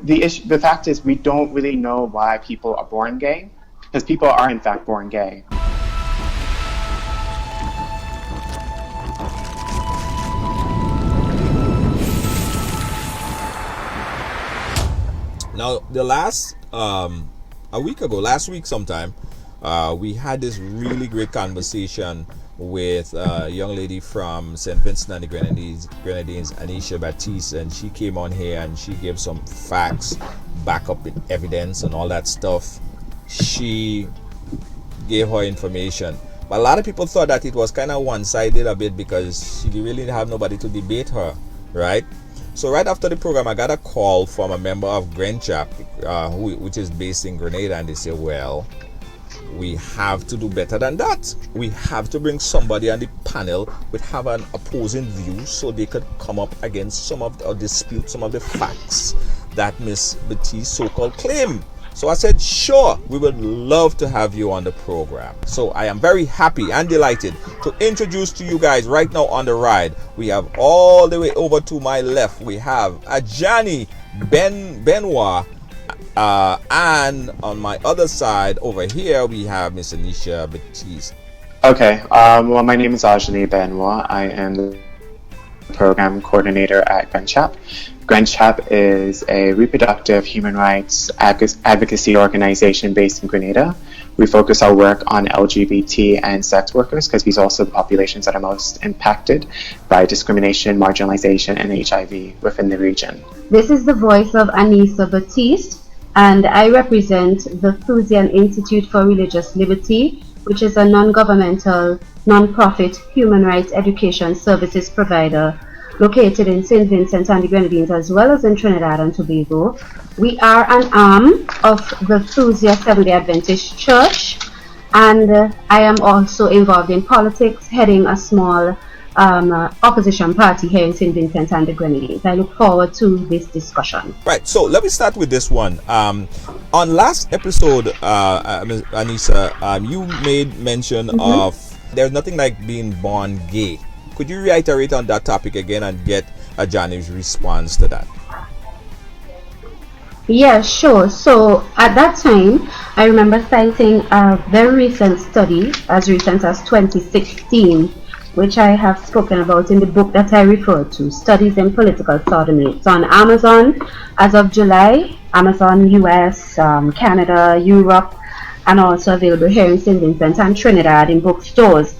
the fact is we don't really know why people are born gay, because people are in fact born gay. Now, the last last week sometime, we had this really great conversation with a young lady from St. Vincent and the Grenadines, Anisha Baptiste, and she came on here and she gave some facts, back up with evidence and all that stuff. She gave her information, but a lot of people thought that it was kind of one-sided a bit because she really didn't have nobody to debate her, right? So right after the program, I got a call from a member of Grenchap, which is based in Grenada, and they say, well, we have to do better than that. We have to bring somebody on the panel with have an opposing view so they could come up against some of the, or dispute some of the facts that Miss Baptiste so-called claim. So I said, sure, we would love to have you on the program. So I am very happy and delighted to introduce to you guys right now on the ride. We have all the way over to my left, we have Ajani Benoit. And on my other side over here, we have Miss Anisha Baptiste. Okay, well, my name is Ajani Benoit. I am the program coordinator at Grenchap. Grenchap is a reproductive human rights advocacy organization based in Grenada. We focus our work on LGBT and sex workers because these are also the populations that are most impacted by discrimination, marginalization, and HIV within the region. This is the voice of Anisha Baptiste, and I represent the Thusian Institute for Religious Liberty, which is a non-governmental, non-profit human rights education services provider located in St. Vincent and the Grenadines as well as in Trinidad and Tobago. We are an arm of the Thusia Seventh-day Adventist Church, and I am also involved in politics, heading a small opposition party here in St. Vincent and the Grenadines. I look forward to this discussion. Right, so let me start with this one. On last episode, Ms. Anisha, you made mention of there's nothing like being born gay. Could you reiterate on that topic again and get Ajani's response to that? Yeah, sure. So at that time, I remember citing a very recent study, as recent as 2016, which I have spoken about in the book that I referred to, Studies in Political Sodomy. It's on Amazon as of July, Amazon US, Canada, Europe, and also available here in St. Vincent and Trinidad in bookstores.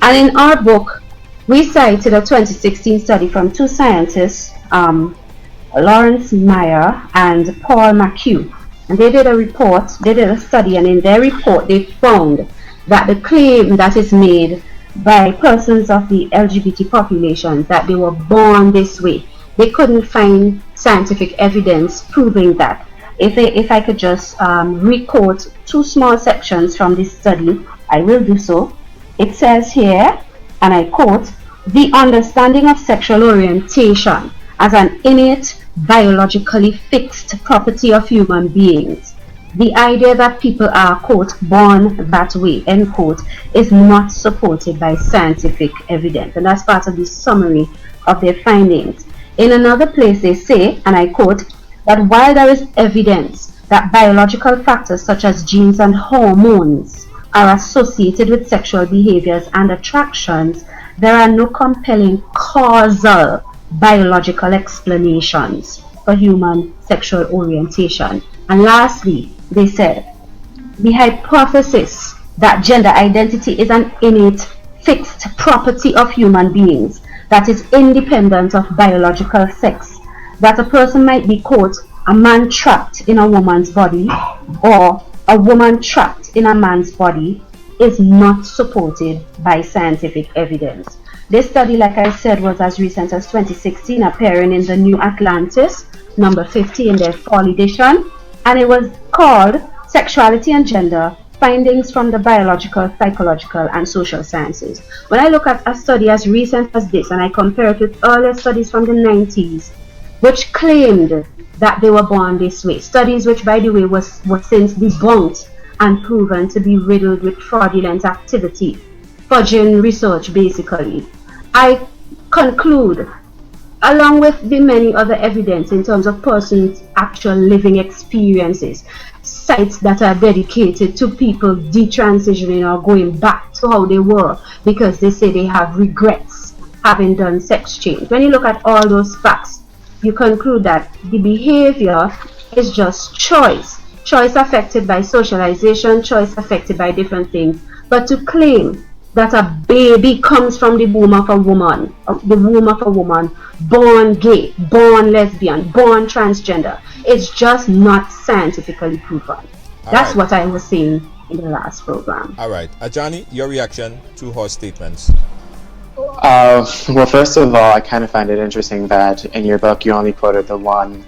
And in our book, we cited a 2016 study from two scientists, Lawrence Meyer and Paul McHugh. And they did a study, and in their report they found that the claim that is made by persons of the LGBT population that they were born this way, they couldn't find scientific evidence proving that. If I could just re-quote two small sections from this study, I will do so. It says here, and I quote, "The understanding of sexual orientation as an innate, biologically fixed property of human beings. The idea that people are, quote, born that way, end quote, is not supported by scientific evidence." And that's part of the summary of their findings. In another place they say, and I quote, that while there is evidence that biological factors such as genes and hormones are associated with sexual behaviors and attractions, there are no compelling causal biological explanations for human sexual orientation. And lastly, they said, the hypothesis that gender identity is an innate, fixed property of human beings that is independent of biological sex, that a person might be, quote, a man trapped in a woman's body or a woman trapped in a man's body, is not supported by scientific evidence. This study, like I said, was as recent as 2016, appearing in the New Atlantis, number 50 in their fall edition, and it was called Sexuality and Gender, Findings from the Biological, Psychological, and Social Sciences. When I look at a study as recent as this, and I compare it with earlier studies from the 90s, which claimed that they were born this way, studies which, by the way, were since debunked and proven to be riddled with fraudulent activity, fudging research basically, I conclude along with the many other evidence in terms of persons' actual living experiences, sites that are dedicated to people detransitioning or going back to how they were because they say they have regrets having done sex change. When you look at all those facts, you conclude that the behavior is just choice. Choice affected by socialization, choice affected by different things. But to claim that a baby comes from the womb of a woman, born gay, born lesbian, born transgender, it's just not scientifically proven. That's what I was saying in the last program. All right. Ajani, your reaction to her statements? Well, first of all, I kind of find it interesting that in your book you only quoted the one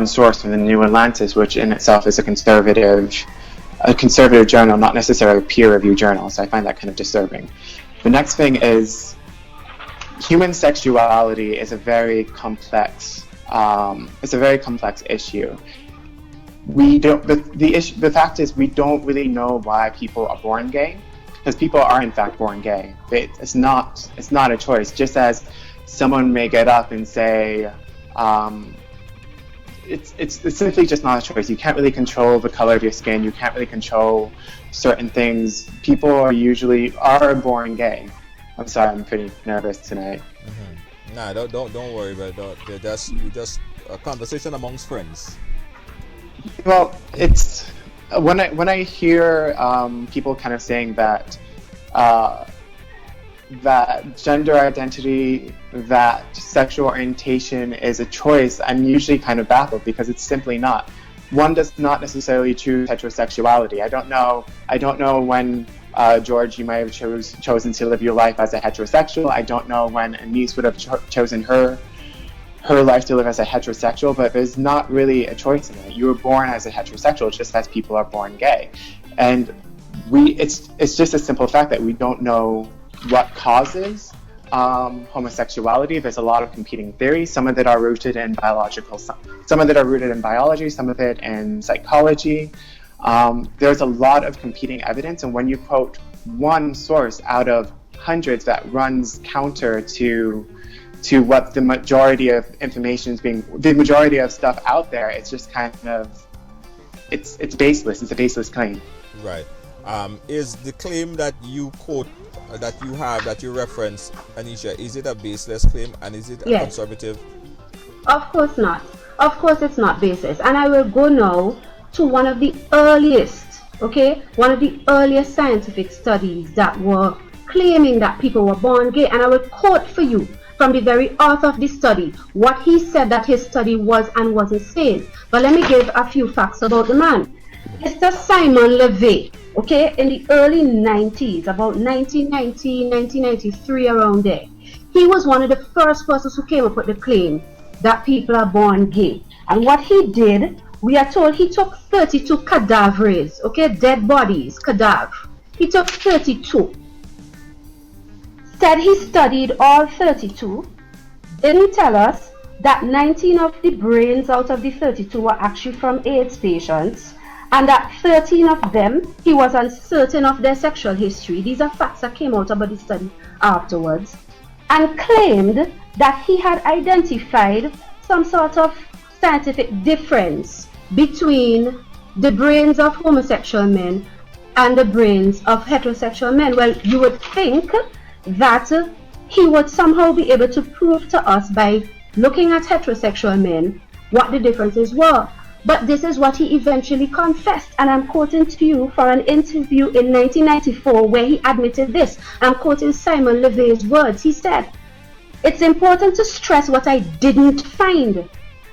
source from the New Atlantis, which in itself is a conservative journal, not necessarily a peer-reviewed journal. So I find that kind of disturbing. The next thing is human sexuality is a very complex. It's a very complex issue. We don't. The fact is, we don't really know why people are born gay, because people are in fact born gay. It's not a choice. Just as someone may get up and say, it's simply just not a choice. You can't really control the color of your skin. You can't really control certain things. People are born gay. I'm sorry, I'm pretty nervous tonight. Mm-hmm. Nah, don't worry about that. Just a conversation amongst friends. Well, it's when I hear people kind of saying that that gender identity, that sexual orientation is a choice, I'm usually kind of baffled because it's simply not. One does not necessarily choose heterosexuality. I don't know when George, you might have chosen to live your life as a heterosexual. I don't know when Anise would have chosen her life to live as a heterosexual, but there's not really a choice in it. You were born as a heterosexual just as people are born gay. And it's just a simple fact that we don't know what causes homosexuality. There's a lot of competing theories. Some of it are rooted in biological, some of it are rooted in biology, some of it in psychology. There's a lot of competing evidence, and when you quote one source out of hundreds that runs counter to what the majority of information is the majority of stuff out there, it's just kind of, it's baseless. It's a baseless claim. Right. Is the claim that you quote, that you reference, Anisha, is it a baseless claim, and is it a conservative? Of course not. Of course it's not baseless. And I will go now to one of the earliest scientific studies that were claiming that people were born gay, and I will quote for you from the very author of this study what he said that his study was and wasn't saying. But let me give a few facts about the man. Mr. Simon LeVay, okay, in the early 90s, about 1990, 1993, around there, he was one of the first persons who came up with the claim that people are born gay. And what he did, we are told he took 32 cadavers, okay, dead bodies, cadaver. He took 32. Said he studied all 32. Didn't tell us that 19 of the brains out of the 32 were actually from AIDS patients, and that 13 of them, he was uncertain of their sexual history. These are facts that came out about the study afterwards, and claimed that he had identified some sort of scientific difference between the brains of homosexual men and the brains of heterosexual men. Well, you would think that he would somehow be able to prove to us by looking at heterosexual men what the differences were. But this is what he eventually confessed, and I'm quoting to you for an interview in 1994 where he admitted this. I'm quoting Simon LeVay's words. He said, "It's important to stress what I didn't find.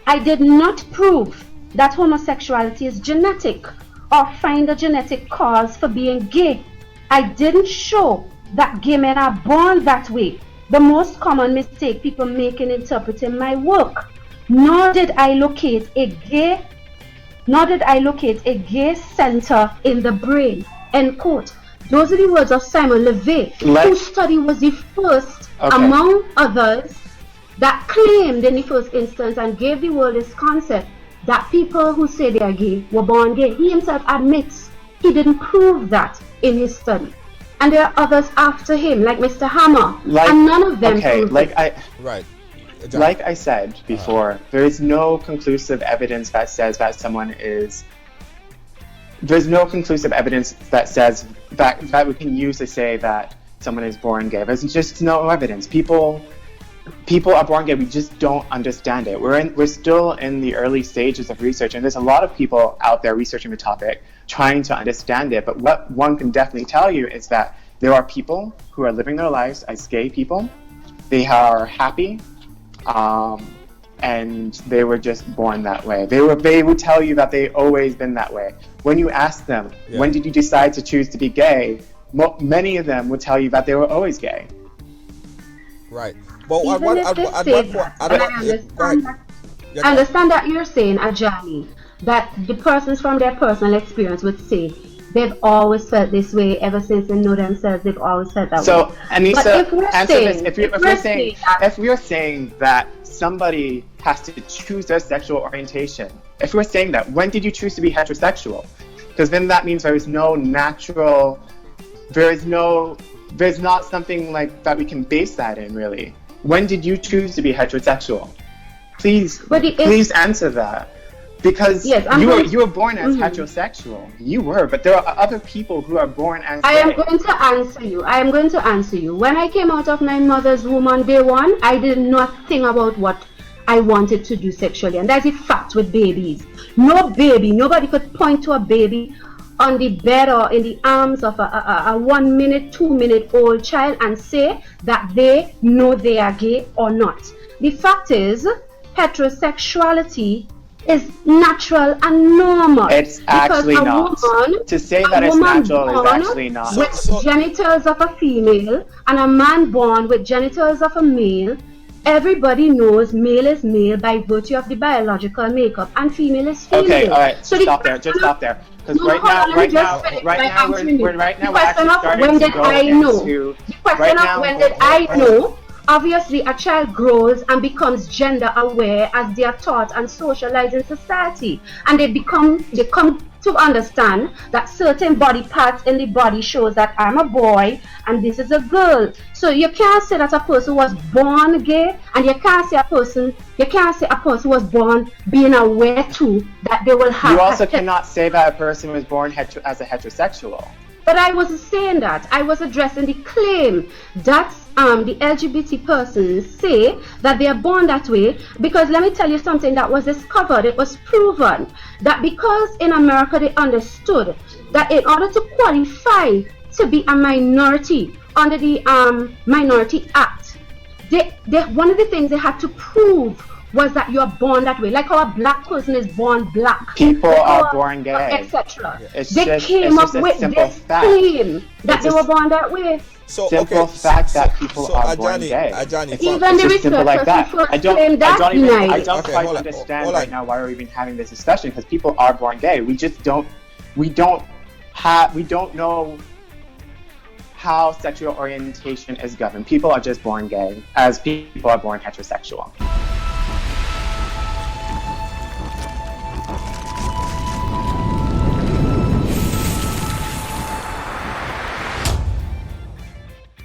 I did not prove that homosexuality is genetic or find a genetic cause for being gay. I didn't show that gay men are born that way, the most common mistake people make in interpreting my work. Nor did I locate a gay center in the brain." End quote. Those are the words of Simon LeVay, whose study was the first, among others, that claimed in the first instance and gave the world this concept that people who say they are gay were born gay. He himself admits he didn't prove that in his study. and there are others after him, like Mr. Hammer, and none of them. Okay, right. Like I said before, there is no conclusive evidence that says that someone is. There's no conclusive evidence that says that we can use to say that someone is born gay. There's just no evidence. People are born gay. We just don't understand it. We're still in the early stages of research, and there's a lot of people out there researching the topic, trying to understand it. But what one can definitely tell you is that there are people who are living their lives as gay people. They are happy, and they were just born that way. They would tell you that they've always been that way. When you ask them, when did you decide to choose to be gay? Many of them would tell you that they were always gay. Right. But I understand that you're saying, Ajani, that the persons from their personal experience would say they've always felt this way ever since they know themselves. They've always felt that way. So, Anissa, answer this. If we're saying that somebody has to choose their sexual orientation, if we're saying that, when did you choose to be heterosexual? Because then that means there's not something like that we can base that in, really. When did you choose to be heterosexual? Please answer that. Because you were born as heterosexual. You were, but there are other people who are born as gay. I am going to answer you. When I came out of my mother's womb on day one, I did not think about what I wanted to do sexually. And that's a fact with babies. Nobody could point to a baby on the bed or in the arms of a 1 minute, 2 minute old child and say that they know they are gay or not. The fact is, heterosexuality is natural and normal. It's actually not. To say that it's natural is actually not. With genitals of a female and a man born with genitals of a male, everybody knows male is male by virtue of the biological makeup and female is female. Okay, all right, so stop there. Because right now we're actually starting to go into... The question of when did I know? Obviously, a child grows and becomes gender aware as they are taught and socialized in society, and they come to understand that certain body parts in the body shows that I'm a boy and this is a girl. So you can't say that a person was born gay, and you can't say a person was born being aware too that they will have. You also cannot say that a person was born as a heterosexual. But I wasn't saying that. I was addressing the claim that the LGBT persons say that they are born that way, because let me tell you something that was discovered. It was proven that because in America they understood that in order to qualify to be a minority under the Minority Act, they one of the things they had to prove was that you are born that way, like how a black person is born black. People are born gay, etc. They came up with this claim that they were born that way. Fact that people are born gay. Even the researchers like that. I don't quite hold understand on. right now why we're even having this discussion, because people are born gay. We don't know how sexual orientation is governed. People are just born gay, as people are born heterosexual.